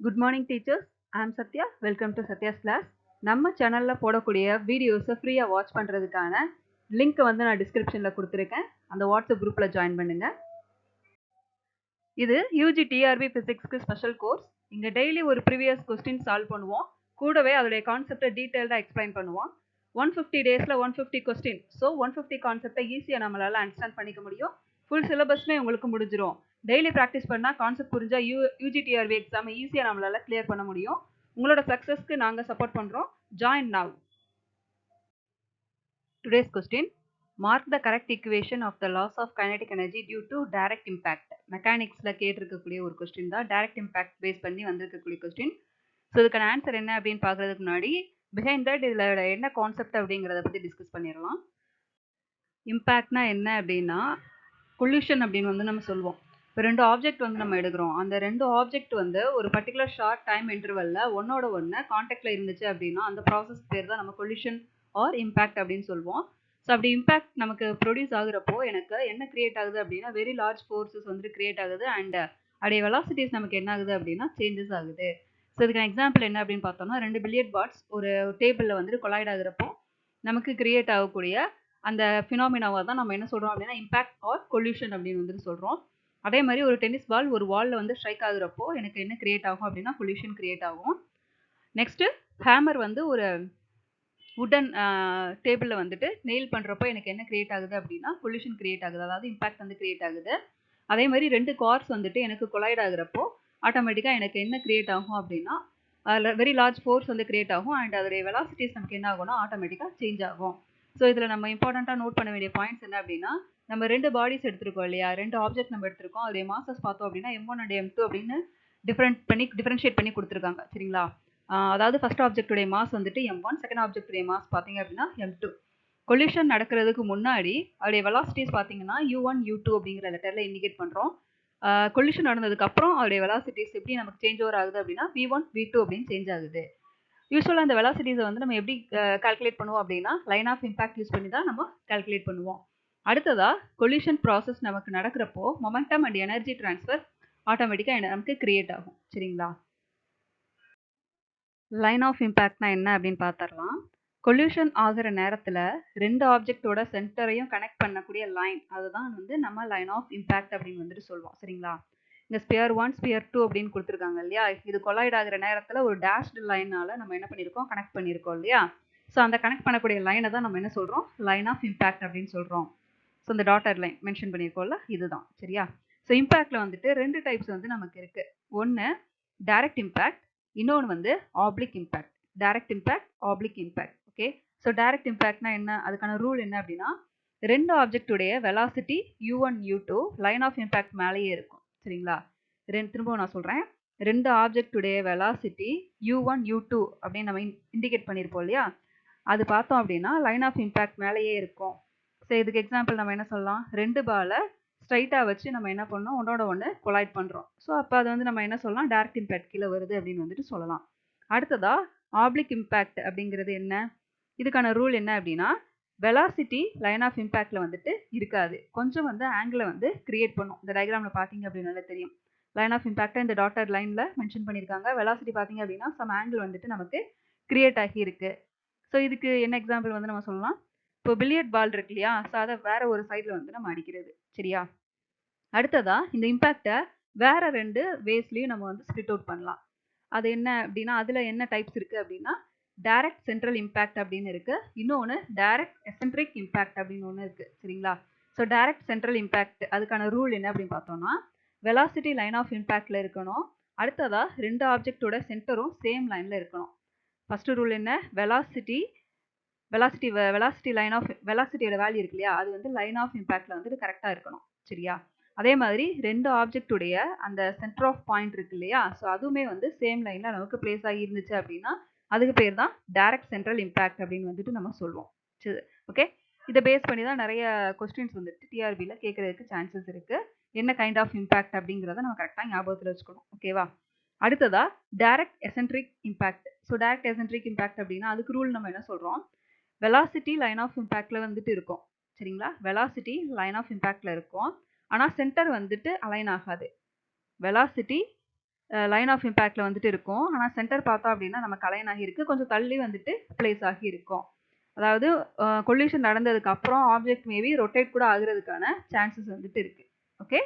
Good morning teachers. I am Satya. Welcome to Satya's class. நம்ம சேனல்ல போடக்கூடிய வீடியோஸை ஃப்ரீயா வாட்ச் பண்றதுக்கான லிங்க் வந்து நான் டிஸ்கிரிப்ஷன்ல கொடுத்துருக்கேன். அந்த வாட்ஸ்அப் குரூப்ல ஜாயின் பண்ணுங்க. இது யூஜி டிஆர்பி பிசிக்ஸ்க்கு ஸ்பெஷல் கோர்ஸ். இங்க டெய்லி ஒரு ப்ரீவியஸ் கொஸ்டின் சால்வ் பண்ணுவோம். கூடவே அதோட கான்செப்டை டீடைல்டா எக்ஸ்பிளைன் பண்ணுவோம். 150 டேஸ்ல 150 கொஸ்டின். ஸோ 150 கான்செப்டை ஈஸியா நம்மளால அண்டர்ஸ்டாண்ட் பண்ணிக்க முடியும். ஃபுல் சிலபஸ்மே உங்களுக்கு முடிஞ்சிரும். டெய்லி ப்ராக்டிஸ் பண்ணா கான்செப்ட் புரிஞ்சா யூஜிடிஆர்பி எக்ஸாம் ஈஸியா நம்மளால கிளியர் பண்ண முடியும். உங்களோட சக்சஸ்க்கு நாங்க சப்போர்ட் பண்றோம். Join now. Today's question: mark the correct equation of the loss of kinetic energy due to direct impact. மெக்கானிக்ஸ்ல கேட்டிருக்கக்கூடிய ஒரு கொஸ்டின் தான். டைரக்ட் இம்பாக்ட் பேஸ் பண்ணி வந்திருக்கக்கூடிய கொஸ்டின். ஸோ இதுக்கான ஆன்சர் என்ன அப்படின்னு பார்க்கறதுக்கு முன்னாடி பிஹைண்ட் தட் இதுல என்ன கான்செப்ட் அப்படிங்கிறத பத்தி டிஸ்கஸ் பண்ணிடலாம். இம்பாக்ட்னா என்ன அப்படின்னா கொல்யூஷன் அப்படின்னு வந்து நம்ம சொல்லுவோம். இப்போ 2 ஆப்ஜெக்ட் வந்து நம்ம எடுக்கிறோம். அந்த 2 ஆப்ஜெக்ட் வந்து ஒரு பர்டிகுலர் ஷார்ட் டைம் இன்டர்வல்ல ஒன்னோட ஒன்று கான்டாக்ட்ல இருந்துச்சு அப்படின்னா அந்த ப்ராசஸ் பேர் தான் நம்ம கொல்யூஷன் ஆர் இம்பாக்ட் அப்படின்னு சொல்லுவோம். ஸோ அப்படி இம்பாக்ட் நமக்கு ப்ரொடியூஸ் ஆகுறப்போ எனக்கு என்ன கிரியேட் ஆகுது அப்படின்னா வெரி லார்ஜ் ஃபோர்ஸஸ் வந்து கிரியேட் ஆகுது அண்ட் அடைய வெலாசிட்டிஸ் நமக்கு என்ன ஆகுது அப்படின்னா சேஞ்சஸ் ஆகுது. ஸோ இதுக்கு எக்ஸாம்பிள் என்ன அப்படின்னு பார்த்தோம்னா 2 பில்லியர்ட் பாட்ஸ் ஒரு டேபிளில் வந்து கொலாய்ட் ஆகுறப்போ நமக்கு கிரியேட் ஆகக்கூடிய அந்த ஃபினாமினாவை தான் நம்ம என்ன சொல்கிறோம் அப்படின்னா இம்பாக்ட் ஆர் கொல்யூஷன் அப்படின்னு வந்துட்டு சொல்கிறோம். அதே மாதிரி ஒரு டென்னிஸ் பால் ஒரு வாலில் வந்து ஸ்ட்ரைக் ஆகுறப்போ எனக்கு என்ன கிரியேட் ஆகும் அப்படின்னா கொல்யூஷன் கிரியேட் ஆகும். நெக்ஸ்ட்டு ஹேமர் வந்து ஒரு உடன் டேபிளில் வந்துட்டு நெயில் பண்ணுறப்போ எனக்கு என்ன கிரியேட் ஆகுது அப்படின்னா கொல்யூஷன் கிரியேட் ஆகுது, அதாவது இம்பாக்ட் வந்து கிரியேட் ஆகுது. அதே மாதிரி 2 கார்ஸ் வந்துட்டு எனக்கு கொலைட் ஆகுறப்போ ஆட்டோமேட்டிக்காக எனக்கு என்ன கிரியேட் ஆகும் அப்படின்னா வெரி லார்ஜ் ஃபோர்ஸ் வந்து கிரியேட் ஆகும் அண்ட் அதோடைய வெலாசிட்டிஸ் நமக்கு என்ன ஆகும்னா ஆட்டோமேட்டிக்காக சேஞ்ச் ஆகும். ஸோ இதில் நம்ம இம்பார்ட்டண்ட்டாக நோட் பண்ண வேண்டிய பாயிண்ட்ஸ் என்ன அப்படின்னா நம்ம 2 பாடிஸ் எடுத்திருக்கோம் இல்லையா, 2 ஆப்ஜெக்ட் நம்ம எடுத்திருக்கோம். அதோடைய மாசஸ் பார்த்தோம் அப்படின்னா M1 அண்ட் M2 அப்படின்னு டிஃபரன்ஷியேட் பண்ணி கொடுத்துருக்காங்க. சரிங்களா? அதாவது ஃபர்ஸ்ட் ஆப்ஜெக்டுடைய மாஸ் வந்துட்டு M1, செகண்ட் ஆப்ஜெக்டுடைய மாஸ் பார்த்தீங்க அப்படின்னா M2. கொல்யூஷன் நடக்கிறதுக்கு முன்னாடி அதோடைய வெலாசிட்டிஸ் பார்த்தீங்கன்னா U1, U2 அப்படிங்கிற லெட்டரில் இண்டிகேட் பண்ணுறோம். கொல்யூஷன் நடந்ததுக்கு அப்புறம் அதோடைய வெலாசிட்டிஸ் எப்படி நமக்கு சேஞ்ச் ஓவர் ஆகுது அப்படின்னா V1, V2 அப்படின்னு சேஞ்ச் ஆகுது. யூஸ்வலாக அந்த வெலாசிட்டிஸை வந்து நம்ம எப்படி கால்குலேட் பண்ணுவோம் அப்படின்னா லைன் ஆஃப் இம்பாக்ட் யூஸ் பண்ணி தான் நம்ம கால்குலேட் பண்ணுவோம். அடுத்ததா கொல்யூஷன் ப்ராசஸ் நமக்கு நடக்கிறப்போ மொமெண்டம் அண்ட் எனர்ஜி டிரான்ஸ்ஃபர் ஆட்டோமேட்டிக்காக நமக்கு கிரியேட் ஆகும். சரிங்களா? லைன் ஆஃப் இம்பாக்ட்னா என்ன அப்படின்னு பார்த்துடலாம். கொல்யூஷன் ஆகிற நேரத்தில் 2 ஆப்ஜெக்டோட சென்டரையும் கனெக்ட் பண்ணக்கூடிய லைன் அதுதான் வந்து நம்ம லைன் ஆஃப் இம்பாக்ட் அப்படின்னு வந்துட்டு சொல்லுவோம். சரிங்களா? இந்த ஸ்பியர் 1, ஸ்பியர் 2 அப்படின்னு கொடுத்துருக்காங்க இல்லையா, இது கொலைட் ஆகிற நேரத்தில் ஒரு டேஷ்டு லைனால நம்ம என்ன பண்ணியிருக்கோம், கனெக்ட் பண்ணியிருக்கோம் இல்லையா. ஸோ அந்த கனெக்ட் பண்ணக்கூடிய லைனை தான் நம்ம என்ன சொல்கிறோம், லைன் ஆஃப் இம்பாக்ட் அப்படின்னு சொல்கிறோம். ஸோ இந்த டாட்டர் லைன் மென்ஷன் பண்ணியிருக்கோம்ல, இதுதான். சரியா? ஸோ இம்பாக்டில் வந்துட்டு 2 டைப்ஸ் வந்து நமக்கு இருக்குது. ஒன்று டைரக்ட் இம்பாக்ட், இன்னொன்று வந்து oblique impact. Direct impact, oblique impact. Okay. So direct இம்பாக்ட்னா என்ன, அதுக்கான ரூல் என்ன அப்படின்னா 2 ஆப்ஜெக்டுடைய velocity U1, U2 line of impact மேலேயே இருக்கும். சரிங்களா? திரும்பவும் நான் சொல்கிறேன். 2 ஆப்ஜெக்டுடைய வெலாசிட்டி U1, U2 அப்படின்னு நம்ம இண்டிகேட் பண்ணியிருப்போம் இல்லையா, அது பார்த்தோம் அப்படின்னா லைன் ஆஃப் இம்பாக்ட் மேலேயே இருக்கும். ஸோ இதுக்கு எக்ஸாம்பிள் நம்ம என்ன சொல்லலாம், 2 பாலை ஸ்ட்ரைட்டாக வச்சு நம்ம என்ன பண்ணோம், ஒன்னோட ஒன்று கொலைட் பண்ணுறோம். ஸோ அப்போ அது வந்து நம்ம என்ன சொல்லலாம், டைரக்ட் இம்பாக்ட் கீழே வருது அப்படின்னு வந்துட்டு சொல்லலாம். அடுத்ததா ஆப்ளிக் இம்பாக்ட் அப்படிங்கிறது என்ன, இதுக்கான ரூல் என்ன அப்படின்னா வெலாசிட்டி லைன் ஆஃப் இம்பாக்ட்ல வந்துட்டு இருக்காது, கொஞ்சம் வந்து ஆங்கிளை வந்து கிரியேட் பண்ணும். இந்த டயக்ராம்ல பார்த்தீங்க அப்படின்னாலே தெரியும். லைன் ஆஃப் இம்பாக்டை இந்த டாட்டர் லைனில் மென்ஷன் பண்ணியிருக்காங்க. வெலாசிட்டி பார்த்தீங்க அப்படின்னா சம் ஆங்கிள் வந்துட்டு நமக்கு கிரியேட் ஆகி இருக்கு. ஸோ இதுக்கு என்ன எக்ஸாம்பிள் வந்து நம்ம சொல்லலாம், இப்போ பில்லியர்ட் பால் இருக்கு இல்லையா, ஸோ அதை வேற ஒரு சைடில் வந்து நம்ம அடிக்கிறது. சரியா? அடுத்ததா இந்த இம்பாக்டை வேற 2 வேஸ்லையும் நம்ம வந்து ஸ்ப்ளிட் அவுட் பண்ணலாம். அது என்ன அப்படின்னா அதில் என்ன டைப்ஸ் இருக்குது அப்படின்னா டைரக்ட் சென்ட்ரல் இம்பாக்ட் அப்படின்னு இருக்குது, இன்னொன்று டைரக்ட் எசென்ட்ரிக் இம்பாக்ட் அப்படின்னு ஒன்று இருக்குது. சரிங்களா? ஸோ டைரக்ட் சென்ட்ரல் இம்பாக்ட் அதுக்கான ரூல் என்ன அப்படின்னு பார்த்தோம்னா வெலாசிட்டி லைன் ஆஃப் இம்பாக்டில் இருக்கணும். அடுத்ததா 2 ஆப்ஜெக்டோட சென்டரும் சேம் லைனில் இருக்கணும். ஃபஸ்ட்டு ரூல் என்ன, வெலாசிட்டி லைன் ஆஃப் வெலாசிட்டியோட வேல்யூ இருக்கு இல்லையா, அது வந்து லைன் ஆஃப் இம்பாக்ட்ல வந்துட்டு கரெக்டாக இருக்கணும். சரியா? அதே மாதிரி 2 ஆப்ஜெக்டுடைய அந்த சென்டர் ஆஃப் பாயிண்ட் இருக்கு இல்லையா, ஸோ அதுவுமே வந்து சேம் லைனில் நமக்கு பிளேஸ் ஆகி இருந்துச்சு அப்படின்னா அதுக்கு பேர் தான் டைரக்ட் சென்ட்ரல் இம்பாக்ட் அப்படின்னு வந்துட்டு நம்ம சொல்லுவோம். சரி, ஓகே. இதை பேஸ் பண்ணி தான் நிறைய கொஸ்டின்ஸ் வந்துட்டு டிஆர்பியில் கேட்கறதுக்கு சான்சஸ் இருக்கு. என்ன கைண்ட் ஆஃப் இம்பாக்ட் அப்படிங்கிறத நம்ம கரெக்டாக ஞாபகத்தில் வச்சுக்கணும். ஓகேவா? அடுத்ததா direct eccentric impact. So direct eccentric impact அப்படின்னா அதுக்கு ரூல் நம்ம என்ன சொல்கிறோம், வெலாசிட்டி லைன் ஆஃப் இம்பாக்ட்ல வந்துட்டு இருக்கும். சரிங்களா? வெலாசிட்டி லைன் ஆஃப் இம்பாக்ட்ல இருக்கும், ஆனால் சென்டர் வந்துட்டு அலைன் ஆகாது. வெலாசிட்டி லைன் ஆஃப் இம்பேக்ட்ல வந்துட்டு இருக்கும். ஆனா சென்டர் பார்த்தோம் அப்படின்னா நமக்கு அலைன் ஆகி இருக்கு. கொஞ்சம் தள்ளி வந்துட்டு பிளேஸ் ஆகி இருக்கும். அதாவது கொலிஷன் நடந்ததுக்கு அப்புறம் ஆப்ஜெக்ட் மேபி ரொட்டேட் கூட ஆகுறதுக்கான சான்சஸ் வந்துட்டு இருக்கு. ஓகே,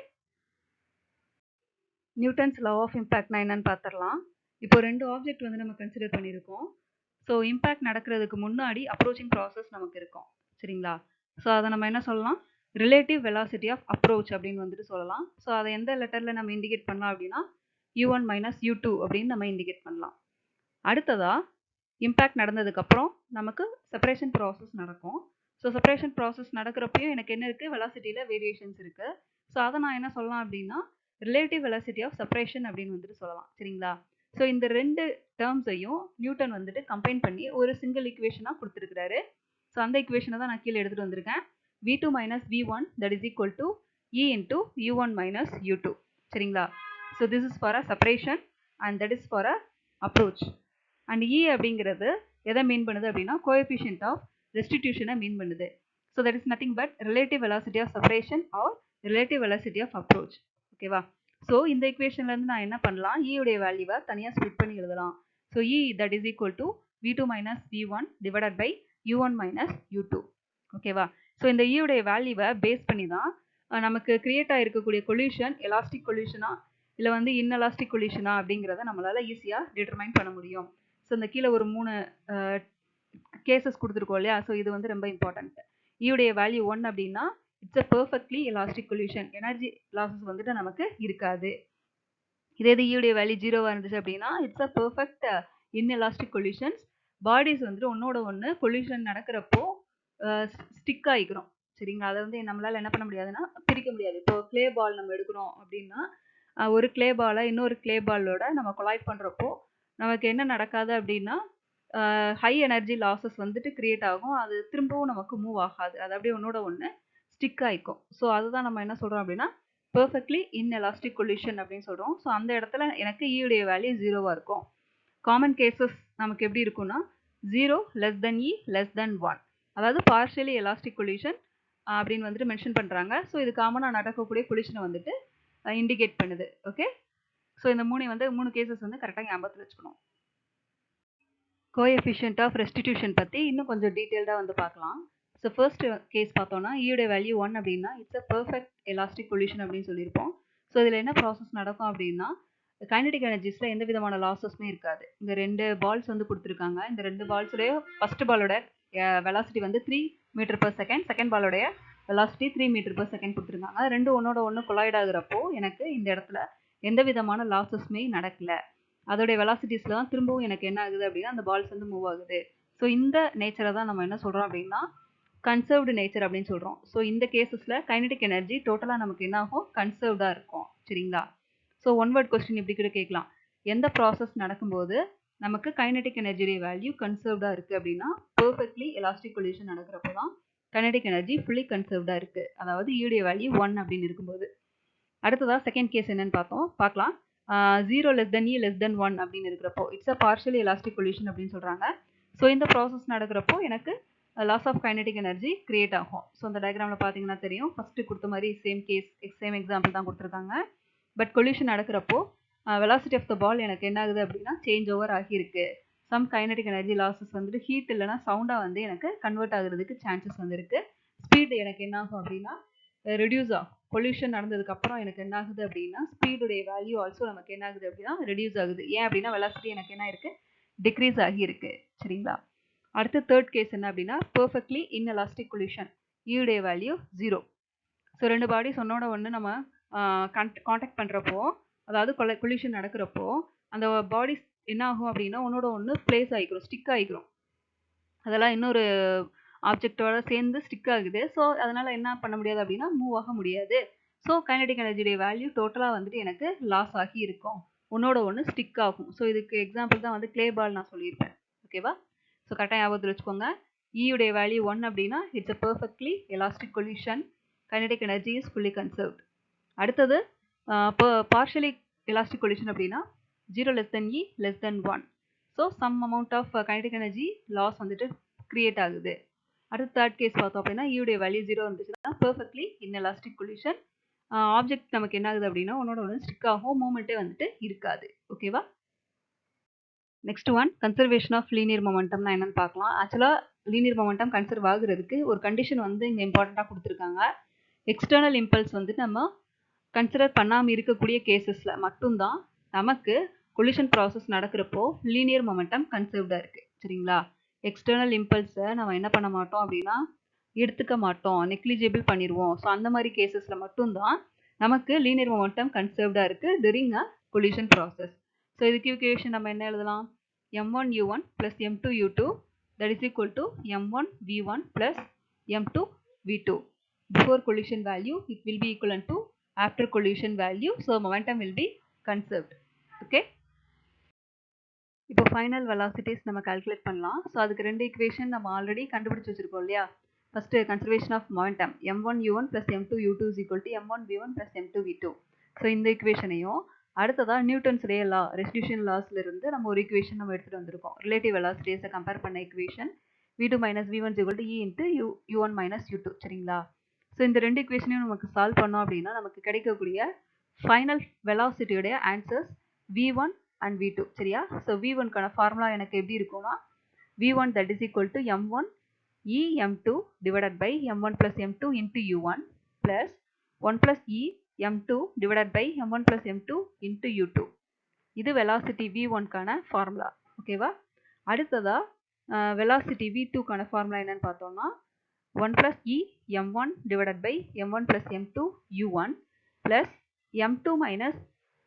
நியூட்டன்ஸ் லா ஆஃப் இம்பேக்ட்னா என்னன்னு பார்த்துடலாம். இப்போ 2 ஆப்ஜெக்ட் வந்து நம்ம கன்சிடர் பண்ணியிருக்கோம். ஸோ இம்பேக்ட் நடக்கிறதுக்கு முன்னாடி அப்ரோச்சிங் ப்ராசஸ் நமக்கு இருக்கும். சரிங்களா? ஸோ அதை நம்ம என்ன சொல்லலாம், ரிலேட்டிவ் வெலாசிட்டி ஆஃப் அப்ரோச் அப்படின்னு வந்துட்டு சொல்லலாம். ஸோ அதை எந்த லெட்டரில் நம்ம இண்டிகேட் பண்ணலாம் அப்படின்னா u1 மைனஸ் u2 அப்படின்னு நம்ம இண்டிகேட் பண்ணலாம். அடுத்ததா இம்பேக்ட் நடந்ததுக்கப்புறம் நமக்கு செப்பரேஷன் ப்ராசஸ் நடக்கும். ஸோ செப்பரேஷன் ப்ராசஸ் நடக்கிறப்பையும் எனக்கு என்ன இருக்குது, வெலாசிட்டியில் வேரியேஷன்ஸ் இருக்குது. ஸோ அதை நான் என்ன சொல்லலாம் அப்படின்னா ரிலேட்டிவ் வெலாசிட்டி ஆஃப் செப்பரேஷன் அப்படின்னு வந்துட்டு சொல்லலாம். சரிங்களா? ஸோ இந்த 2 டேர்ம்ஸையும் நியூட்டன் வந்துட்டு கம்பைன் பண்ணி ஒரு சிங்கிள் ஈக்குவேஷனாக கொடுத்துருக்கிறாரு. ஸோ அந்த ஈக்குவேஷனை தான் நான் கீழே எடுத்துகிட்டு வந்திருக்கேன். v2 minus v1 that is equal to e into u1 minus u2. சரிங்களா? So this is for a separation and that is for a approach. And e அப்படிங்கிறது எதை மீன் பண்ணுது அப்படின்னா கோஎஃபிஷியன்ட் ஆஃப் ரெஸ்டிடியூஷனை மீன் பண்ணுது. So that is nothing but relative velocity of separation or relative velocity of approach. ஓகேவா? So இந்த இக்குவேஷன்லேருந்து நான் என்ன பண்ணலாம், இயுடைய வேல்யூவை தனியாக ஸ்ப்ளிட் பண்ணி எழுதலாம். So E that is equal to v2 minus v1 divided by u1 minus u2. ஓகேவா? ஸோ இந்த இயுடைய வேல்யூவை பேஸ் பண்ணி தான் நமக்கு கிரியேட் ஆகிருக்கக்கூடிய கொல்யூஷன் எலாஸ்டிக் கொல்யூஷனா இல்லை வந்து இன்எலாஸ்டிக் கொல்யூஷனா அப்படிங்கிறத நம்மளால் ஈஸியாக டிட்டர்மைன் பண்ண முடியும். ஸோ இந்த கீழே ஒரு 3 கேசஸ் கொடுத்துருக்கோம் இல்லையா? ஸோ இது வந்து ரொம்ப இம்பார்ட்டன்ட். இயுடைய வேல்யூ 1 அப்படின்னா it's a perfectly elastic coalition, energy losses வந்துட்டு நமக்கு இருக்காது. இதே இது இயுடைய வேல்யூ 0வா இருந்துச்சு அப்படின்னா it's a perfect inelastic collisions. Bodies வந்துட்டு ஒன்னோட ஒன்று கொல்யூஷன் நடக்கிறப்போ ஸ்டிக் ஆகிக்கிறோம். சரிங்களா? அதை வந்து நம்மளால் என்ன பண்ண முடியாதுன்னா பிரிக்க முடியாது. இப்போ கிளே பால் நம்ம எடுக்கிறோம் அப்படின்னா ஒரு கிளே பாலை இன்னொரு கிளே பாலோட நம்ம கொலாய்ட் பண்ணுறப்போ நமக்கு என்ன நடக்காது அப்படின்னா ஹை எனர்ஜி லாசஸ் வந்துட்டு கிரியேட் ஆகும். அது திரும்பவும் நமக்கு மூவ் ஆகாது. அது அப்படியே ஒன்னோட ஒன்று ஸ்டிக் ஆகிக்கும். ஸோ அதுதான் நம்ம என்ன சொல்கிறோம் அப்படின்னா பெர்ஃபெக்ட்லி இன்எலாஸ்டிக் கொல்யூஷன் அப்படின்னு சொல்கிறோம். ஸோ அந்த இடத்துல எனக்கு இயுடைய வேல்யூ 0வா இருக்கும். காமன் கேசஸ் நமக்கு எப்படி இருக்கும்னா 0 less than e less than 1, அதாவது பார்ஷியலி எலாஸ்டிக் கொல்யூஷன் அப்படின்னு வந்துட்டு மென்ஷன் பண்ணுறாங்க. ஸோ இது காமனாக நடக்கக்கூடிய கொல்யூஷனை வந்துட்டு இண்டிகேட் பண்ணுது. ஓகே, ஸோ இந்த 3 கேசஸ் வந்து கரெக்டாக ஞாபகத்தில் வச்சுக்கணும். கோஎஃபிஷியன்ட் ஆஃப் ரெஸ்டிடியூஷன் பற்றி இன்னும் கொஞ்சம் டீட்டெயில்டாக வந்து பார்க்கலாம். ஸோ ஃபர்ஸ்ட் கேஸ் பார்த்தோன்னா இயுடைய வேல்யூ 1 அப்படின்னா it's a perfect elastic collision அப்படின்னு சொல்லியிருப்போம். ஸோ இதில் என்ன ப்ராசஸ் நடக்கும் அப்படின்னா கைனடிக் எனர்ஜிஸில் எந்த விதமான லாஸஸுமே இருக்காது. இந்த 2 பால்ஸ் வந்து கொடுத்துருக்காங்க. இந்த 2 பால்ஸுடைய ஃபர்ஸ்ட் பாலோட வெலாசிட்டி வந்து 3 மீட்டர் பர் செகண்ட், செகண்ட் பாலோடைய வெலாசிட்டி 3 மீட்டர் பர் செகண்ட் கொடுத்துருக்காங்க. ரெண்டு ஒன்னோட ஒன்று கொலாய்ட் ஆகுறப்போ எனக்கு இந்த இடத்துல எந்த விதமான லாஸஸுமே நடக்கல. அதோடைய வெலாசிட்டிஸில் தான் திரும்பவும் எனக்கு என்ன ஆகுது அப்படின்னா அந்த பால்ஸ் வந்து மூவ் ஆகுது. ஸோ இந்த நேச்சரை தான் நம்ம என்ன சொல்கிறோம் அப்படின்னா கன்சர்வ்டு நேச்சர் அப்படின்னு சொல்கிறோம். ஸோ இந்த கேசஸில் கைனடிக் எனர்ஜி டோட்டலாக நமக்கு என்ன ஆகும், கன்சர்வ்டாக இருக்கும். சரிங்களா? ஸோ ஒன் வேர்ட் கொஸ்டின் இப்படி கூட கேட்கலாம், எந்த ப்ராசஸ் நடக்கும்போது நமக்கு கைனடிக் எனர்ஜியுடைய வேல்யூ கன்சர்வ்டாக இருக்குது அப்படின்னா பெர்ஃபெக்ட்லி எலாஸ்டிக் கொல்யூஷன் நடக்கிறப்போ தான் கைனடிக் எனர்ஜி ஃபுல்லி கன்சர்வ்டாக இருக்குது. அதாவது இயுடைய வேல்யூ 1 அப்படின்னு இருக்கும்போது. அடுத்ததாக செகண்ட் கேஸ் என்னன்னு பார்க்கலாம். 0 less than e less than 1 அப்படின்னு இருக்கிறப்போ it's a partially elastic collision அப்படின்னு சொல்கிறாங்க. ஸோ இந்த ப்ராசஸ் நடக்கிறப்போ எனக்கு loss of kinetic energy create ஆகும். ஸோ அந்த டயக்ராமில் பார்த்தீங்கன்னா தெரியும், ஃபஸ்ட்டு கொடுத்த மாதிரி சேம் கேஸ் சேம் எக்ஸாம்பிள் தான் கொடுத்துருக்காங்க. பட் கொல்யூஷன் நடக்கிறப்போ வெலாசிட்டி ஆஃப் த பால் எனக்கு என்ன ஆகுது அப்படின்னா சேஞ்ச் ஓவர் ஆகியிருக்கு. சம் கைனடிக் எனர்ஜி லாஸஸ் வந்துட்டு ஹீட் இல்லைனா சவுண்டாக வந்து எனக்கு கன்வெர்ட் ஆகுறதுக்கு சான்சஸ் வந்துருக்கு. ஸ்பீடு எனக்கு என்ன ஆகும் அப்படின்னா ரெடியூஸ் ஆகும். பொல்யூஷன் நடந்ததுக்கு அப்புறம் எனக்கு என்ன ஆகுது அப்படின்னா ஸ்பீடுடைய வேல்யூ ஆல்சோ நமக்கு என்ன ஆகுது அப்படின்னா ரெடியூஸ் ஆகுது. ஏன் அப்படின்னா வெலாசிட்டி எனக்கு என்ன இருக்கு, டிக்ரீஸ் ஆகி இருக்கு. சரிங்களா? அடுத்து தேர்ட் கேஸ் என்ன அப்படின்னா பெர்ஃபெக்ட்லி இன்எலாஸ்டிக் கொல்யூஷன், இயுடைய வேல்யூ 0. ஸோ 2 பாடிஸ் ஒன்னோட ஒன்று நம்ம கான்டாக்ட் பண்ணுறப்போ, அதாவது கொல்யூஷன் நடக்கிறப்போ அந்த பாடிஸ் என்ன ஆகும் அப்படின்னா ஒன்னோட ஒன்று பிளேஸ் ஆகிக்கிறோம், ஸ்டிக் ஆகிக்கிறோம். அதெல்லாம் இன்னொரு ஆப்ஜெக்டோட சேர்ந்து ஸ்டிக் ஆகுது. ஸோ அதனால் என்ன பண்ண முடியாது அப்படின்னா மூவ் ஆக முடியாது. ஸோ கைனடிக் எனர்ஜியுடைய வேல்யூ டோட்டலாக வந்துட்டு எனக்கு லாஸ் ஆகி இருக்கும், ஒன்னோட ஒன்று ஸ்டிக் ஆகும். ஸோ இதுக்கு எக்ஸாம்பிள் தான் வந்து கிளே பால் நான் சொல்லியிருப்பேன். ஓகேவா? ஸோ கரெக்டாக ஞாபகத்தில் வச்சுக்கோங்க. இயுடைய வேல்யூ 1 அப்படின்னா it's a perfectly elastic collision, kinetic energy is fully conserved. அடுத்தது பார்ஷியலி எலாஸ்டிக் கொல்யூஷன் அப்படின்னா 0 less than e less than 1. So some amount of kinetic energy loss வந்துட்டு கிரியேட் ஆகுது. அடுத்து தேர்ட் கேஸ் பார்த்தோம் அப்படின்னா இயுடைய வேல்யூ 0 இருந்துச்சுன்னா பெர்ஃபெக்ட்லி இன்எலாஸ்டிக் கொல்யூஷன். ஆப்ஜெக்ட் நமக்கு என்ன ஆகுது அப்படின்னா ஒன்னோட ஒன்று ஸ்டிக் ஆகும், மூமெண்ட்டே வந்துட்டு இருக்காது. ஓகேவா? Next one conservation of linear மொமெண்டம்னா என்னன்னு பார்க்கலாம். ஆக்சுவலாக லீனியர் மொமெண்டம் கன்சர்வ் ஆகுறதுக்கு ஒரு கண்டிஷன் வந்து இங்கே இம்பார்ட்டண்ட்டாக கொடுத்துருக்காங்க. எக்ஸ்டர்னல் இம்பல்ஸ் வந்து நம்ம கன்சிடர் பண்ணாமல் இருக்கக்கூடிய கேசஸில் மட்டும்தான் நமக்கு கொலிஷன் ப்ராசஸ் நடக்கிறப்போ லீனியர் மொமெண்டம் கன்சர்வ்டாக இருக்குது. சரிங்களா? எக்ஸ்டர்னல் இம்பல்ஸை நம்ம என்ன பண்ண மாட்டோம் அப்படின்னா எடுத்துக்க மாட்டோம், நெக்லிஜிபிள் பண்ணிடுவோம். ஸோ அந்த மாதிரி கேசஸில் மட்டும்தான் நமக்கு லீனியர் மொமெண்டம் கன்சர்வ்டாக இருக்குது during a collision process. So இதுக்கு ஈக்குவேஷன் நம்ம என்ன எழுதலாம்? m1 u1 plus m2 u2 that is equal to m1 v1 plus m2 v2. Before collision value it will be equivalent to after collision value. So momentum will be conserved. Okay. இப்போ final velocities நம்ம calculate பண்ணலாம். ஸோ அதுக்கு ரெண்டு equation நம்ம already கண்டுபிடிச்சி வச்சிருக்கோம் இல்லையா? First conservation of momentum m1 u1 plus m2 u2 is equal to m1 v1 plus m2 v2. So இந்த ஈக்குவேஷனையும் அடுத்ததாக நியூட்டன்ஸ் ரே லா ரெஸ்டியூஷன் லாஸ்ல இருந்து நம்ம ஒரு ஈக்குவேஷன் நம்ம எடுத்துகிட்டு வந்திருக்கோம். ரிலேட்டிவ் வெலாசிட்டிஸை கம்பேர் பண்ண equation v2 minus v1 is equal to e into u1 minus u2. சரிங்களா? ஸோ இந்த ரெண்டு ஈக்குவேஷனையும் நமக்கு சால்வ் பண்ணோம் அப்படின்னா நமக்கு கிடைக்கக்கூடிய final வெலாசிட்டியோடைய answers v1 and v2. சரியா? ஸோ v1 கான ஃபார்முலா எனக்கு எப்படி இருக்கும்னா v1 that is equal to m1 e m2 divided by m1 plus m2 into u1 plus 1 plus e m2 divided by m1 plus m2 into u2. இது velocity v1 கான formula. ஓகேவா? அடுத்ததா velocity v2 கான formula என்னன்னு பார்த்தோம்னா 1 plus e m1 divided by m1 plus m2 u1 plus m2 minus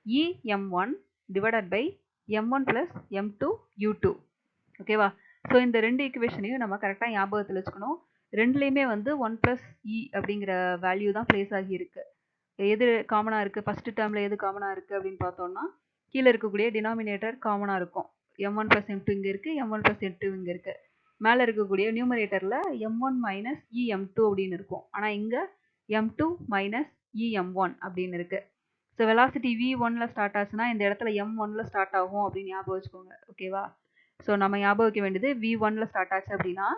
e m1 divided by m1 plus m2 u2. ஓகேவா? So இந்த ரெண்டு ஈக்குவேஷனையும் நம்ம கரெக்டாக ஞாபகத்தில் வச்சுக்கணும். ரெண்டுலேயுமே வந்து 1 plus e அப்படிங்கிற வேல்யூ தான் பிளேஸ் ஆகியிருக்கு. எது காமனாக இருக்குது? ஃபஸ்ட்டு டேர்மில் எது காமனாக இருக்குது அப்படின்னு பார்த்தோம்னா கீழே இருக்கக்கூடிய டினாமினேட்டர் காமனாக இருக்கும். m1 plus m2 இங்கே இருக்குது, m1 plus m2 இங்கே இருக்குது. மேலே இருக்கக்கூடிய நியூமரேட்டரில் m1 மைனஸ் em2 அப்படின்னு இருக்கும். ஆனால் இங்கே m2 மைனஸ் em1 அப்படின்னு இருக்குது. ஸோ வெலாசிட்டி v1ல ஸ்டார்ட் ஆச்சுன்னா இந்த இடத்துல m1ல ஸ்டார்ட் ஆகும் அப்படின்னு ஞாபகம் வச்சுக்கோங்க. ஓகேவா? ஸோ நம்ம ஞாபகம் வைக்க வேண்டியது v1ல ஸ்டார்ட் ஆச்சு அப்படின்னா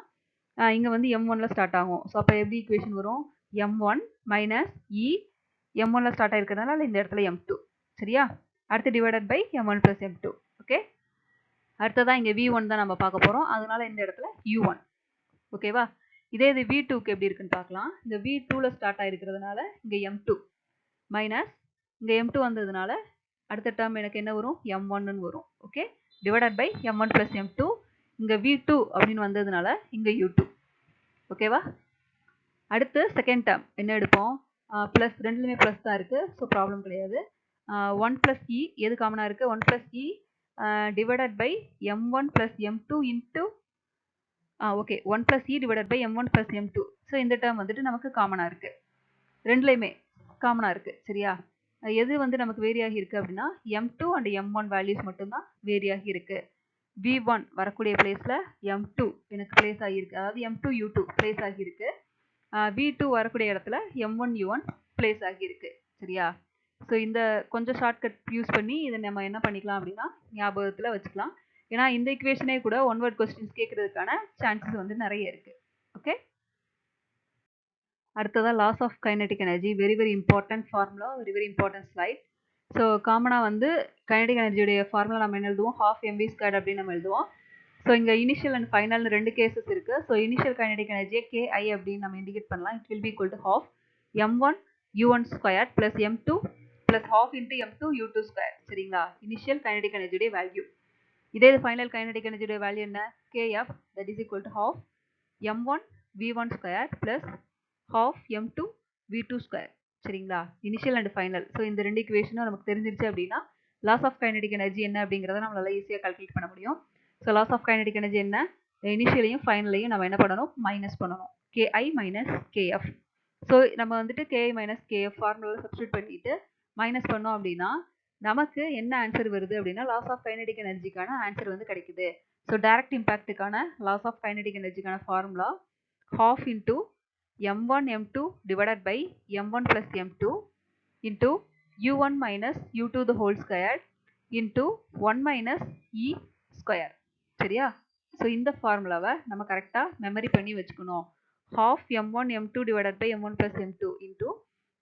இங்கே வந்து m1ல ஸ்டார்ட் ஆகும். ஸோ அப்போ எப்படி ஈக்குவேஷன் வரும்? m1 மைனஸ் e m1ல ஸ்டார்ட் ஆகிருக்கிறதுனால இந்த இடத்துல m2. சரியா? அடுத்து divided by m1 plus m2. Okay. அடுத்ததான் இங்கே v1 தான் நம்ம பார்க்க போகிறோம். அதனால இந்த இடத்துல u1. ஓகேவா? இதே இது v2க்கு எப்படி இருக்குன்னு பார்க்கலாம். இந்த v2ல ஸ்டார்ட் ஆகிருக்கிறதுனால இங்கே m2 மைனஸ் இங்கே m2 வந்ததுனால அடுத்த டேர்ம் எனக்கு என்ன வரும்? m1ன்னு வரும். Okay. Divided by m1 plus m2. இங்கே v2 அப்படின்னு வந்ததுனால இங்கே u2. ஓகேவா? அடுத்து செகண்ட் டேர்ம் என்ன எடுப்போம்? ப்ளஸ் ரெண்டுலேயுமே ப்ளஸ் தான் இருக்குது. ஸோ ப்ராப்ளம் கிடையாது. 1 ப்ளஸ் இ எது காமனாக இருக்குது? 1 plus e divided by m1 plus m2 into okay 1 plus e divided by m1 plus m2. So இந்த டேர்ம் வந்துட்டு நமக்கு காமனாக இருக்குது. ரெண்டுலேயுமே காமனாக இருக்குது. சரியா? எது வந்து நமக்கு வேரி ஆகி இருக்குது அப்படின்னா m2 அண்ட் m1 வேல்யூஸ் மட்டும்தான் வேரி ஆகி இருக்குது. v1 வரக்கூடிய பிளேஸில் m2 எனக்கு பிளேஸ் ஆகியிருக்கு. அதாவது m2 u2 பிளேஸ் ஆகியிருக்கு. v2 வரக்கூடிய இடத்துல m1 u1 பிளேஸ் ஆகியிருக்கு. சரியா? ஸோ இந்த கொஞ்சம் ஷார்ட்கட் யூஸ் பண்ணி இதை நம்ம என்ன பண்ணிக்கலாம் அப்படின்னா ஞாபகத்தில் வச்சுக்கலாம். ஏன்னா இந்த ஈக்குவேஷனே கூட ஒன் வேர்ட் கொஸ்டின்ஸ் கேட்கறதுக்கான சான்சஸ் வந்து நிறைய இருக்குது. ஓகே. அடுத்ததாக loss of kinetic energy. Very very important formula, very very important slide. So காமனாக வந்து கைனடிக் எனர்ஜியுடைய ஃபார்முலா நம்ம என்ன எழுதுவோம்? ½ mv² அப்படின்னு நம்ம எழுதுவோம். ஸோ இங்கே இனிஷியல் அண்ட் ஃபைனல்னு ரெண்டு கேசஸ் இருக்குது. ஸோ இனிஷியல் கைனடிக் எனர்ஜியை KI அப்படின்னு நம்ம இண்டிகேட் பண்ணலாம். It will be equal to ½ m1 u1 square plus m2 plus ½ into m2 u2 square. சரிங்களா? இனிஷியல் கைனடிக் எனர்ஜியுடைய வேல்யூ. இதே ஃபைனல் கைனடிக் எனர்ஜியுடைய வேல்யூ என்ன? KF that is equal to ½ m1 v1 square plus ½ m2 v2 square. சரிங்களா? Initial and final. So இந்த ரெண்டு ஈக்குவேஷனும் நமக்கு தெரிஞ்சிருச்சு அப்படின்னா லாஸ் ஆஃப் கைனடிக் எனர்ஜி என்ன அப்படிங்கிறத நம்மளால ஈஸியாக கால்குலேட் பண்ண முடியும். So loss of kinetic energy என்ன? இனிஷியலையும் ஃபைனலையும் நம்ம என்ன பண்ணணும்? மைனஸ் பண்ணணும். KI minus KF. ஸோ நம்ம வந்துட்டு KI மைனஸ் KF ஃபார்முலாவில் சப்ஸ்டியூட் பண்ணிட்டு மைனஸ் பண்ணோம் அப்படின்னா நமக்கு என்ன ஆன்சர் வருது அப்படின்னா லாஸ் ஆஃப் கைனடிக் எனர்ஜிக்கான ஆன்சர் வந்து கிடைக்குது. ஸோ டைரக்ட் இம்பாக்டுக்கான லாஸ் ஆஃப் கைனடிக் எனர்ஜிக்கான formula ½ into m1 m2 divided by m1 plus m2 into u1 minus u2 the whole square into 1 minus e square. சரியா? ஸோ இந்த ஃபார்முலாவை நம்ம கரெக்டாக மெமரி பண்ணி வச்சுக்கணும். ½ m1 m2 divided by m1 plus m2 into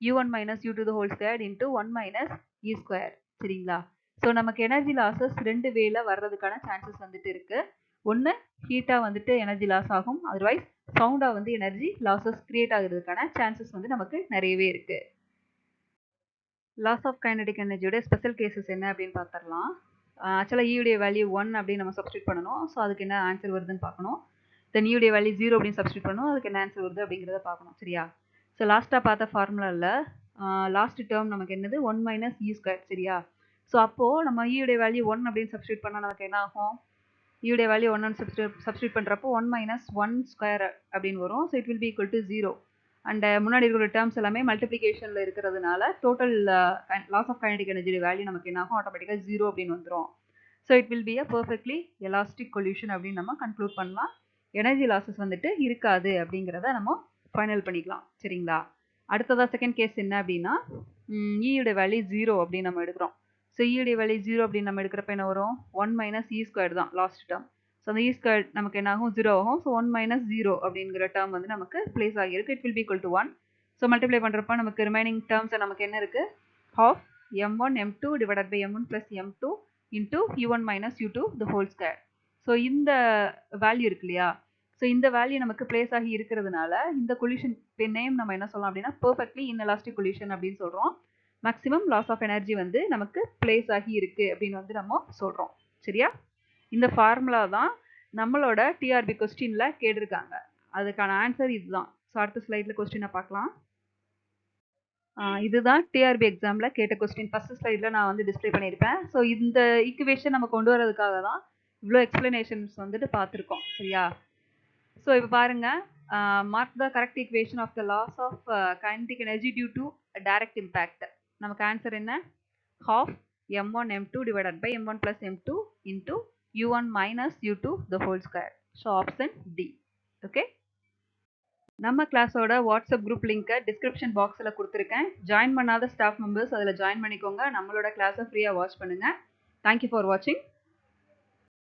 u1 minus u to the whole squared into 1 minus e square. சரிங்களா? So நமக்கு energy losses 2 வேல வர்றதுக்கான சான்சஸ் வந்துட்டு இருக்கு. ஒன்று ஹீட்டா வந்துட்டு எனர்ஜி லாஸ் ஆகும். அதர்வைஸ் சவுண்டா வந்து எனர்ஜி லாஸஸ் கிரியேட் ஆகுறதுக்கான சான்சஸ் வந்து நமக்கு நிறையவே இருக்கு. லாஸ் ஆஃப் கைனடிக் எனர்ஜியோட ஸ்பெஷல் கேசஸ் என்ன அப்படின்னு பார்த்துடலாம். ஆக்சுவலாக ஈயுடைய வேல்யூ 1 அப்படின்னு நம்ம சப்ஸ்டியூட் பண்ணணும். ஸோ அதுக்கு என்ன ஆன்சர் வருதுன்னு பார்க்கணும். தென் ஈயுடைய வேல்யூ 0 அப்படின்னு சப்ஸ்டியூட் பண்ணணும். அதுக்கு என்ன ஆன்சர் வருது அப்படிங்கிறத பார்க்கணும். சரியா? ஸோ லாஸ்ட்டாக பார்த்த ஃபார்முலாவில் லாஸ்ட் டேர்ம் நமக்கு என்னது 1 மைனஸ் இ ஸ்கொயர். சரியா? ஸோ அப்போது நம்ம ஈயுடைய வேல்யூ 1 அப்படின்னு சப்ஸ்டியூட் பண்ணால் நமக்கு என்ன ஆகும்? ஈயுடைய வேல்யூ 1 சப்ஸ்டியூட் பண்ணுறப்போ 1 மைனஸ் 1 ஸ்கொயர் அப்படின்னு வரும். So it will be equal to 0. And முன்னாடி இருக்கிற டேர்ம்ஸ் எல்லாமே மல்டிப்ளிகேஷனில் இருக்கிறதுனால total loss of kinetic energy value நமக்கு என்ன ஆகும்? ஆட்டோமேட்டிக்காக 0 அப்படின்னு வந்துடும். So it will be a perfectly elastic solution அப்படின்னு நம்ம கன்க்ளூட் பண்ணலாம். எனர்ஜி லாஸஸ் வந்துட்டு இருக்காது அப்படிங்கிறத நம்ம ஃபைனல் பண்ணிக்கலாம். சரிங்களா? அடுத்ததாக செகண்ட் கேஸ் என்ன அப்படின்னா ஈயோட வேல்யூ 0 அப்படின்னு நம்ம எடுக்கிறோம். ஸோ ஈயோடைய வேல்யூ 0 அப்படின்னு நம்ம எடுக்கிறப்ப என்ன வரும்? 1 மைனஸ் இ ஸ்கொயர் தான் லாஸ்ட் டேர்ம். ஸோ அந்த இ ஸ்கொயர் நமக்கு என்ன ஆகும்? 0 ஆகும். ஸோ 1 மைனஸ் 0 அப்படிங்கிற டேர்ம் வந்து நமக்கு பிளேஸ் ஆகியிருக்கு. It will be equal to 1. So multiply பண்ணுறப்ப நமக்கு ரிமைனிங் டேர்ம்ஸ் நமக்கு என்ன இருக்குது? Half m1 m2 divided by m1 plus m2 into u1 minus u2 the whole square. So இந்த வேல்யூ இருக்கு இல்லையா? ஸோ இந்த வேல்யூ நமக்கு பிளேஸ் ஆகி இருக்கிறதுனால இந்த கொல்யூஷன் நேம் நம்ம என்ன சொல்லலாம் அப்படின்னா பர்ஃபெக்ட்லி இன்எலாஸ்டிக் கொல்யூஷன் அப்படின்னு சொல்கிறோம். மேக்ஸிமம் லாஸ் ஆஃப் எனர்ஜி வந்து நமக்கு பிளேஸ் ஆகி இருக்கு அப்படின்னு வந்து நம்ம சொல்கிறோம். சரியா? இந்த ஃபார்முலா தான் நம்மளோட டிஆர்பி கொஸ்டின்ல கேட்டிருக்காங்க. அதுக்கான ஆன்சர் இதுதான். ஸோ அடுத்த ஸ்லைடில் கொஸ்டினை பார்க்கலாம். இதுதான் டிஆர்பி எக்ஸாமில் கேட்ட கொஸ்டின். ஃபர்ஸ்ட் ஸ்லைடில் நான் வந்து டிஸ்பிளே பண்ணியிருப்பேன். ஸோ இந்த ஈக்குவேஷன் நம்ம கொண்டு வரதுக்காக தான் இவ்வளோ எக்ஸ்பிளனேஷன்ஸ் வந்துட்டு பார்த்துருக்கோம். சரியா? ஸோ இப்போ பாருங்கள், mark the correct equation of the loss of kinetic energy due to direct impact. நமக்கு ஆன்சர் என்ன? half m1 m2 divided by m1 plus m2 into u1 minus u2 the whole square. So option D. Okay. நம்ம கிளாஸோட WhatsApp group லிங்கை description பாக்ஸில் கொடுத்துருக்கேன். Join பண்ணாத staff members அதில் join பண்ணிக்கோங்க. நம்மளோட கிளாஸை ஃப்ரீயாக வாட்ச் பண்ணுங்கள். தேங்க்யூ ஃபார் வாட்சிங்.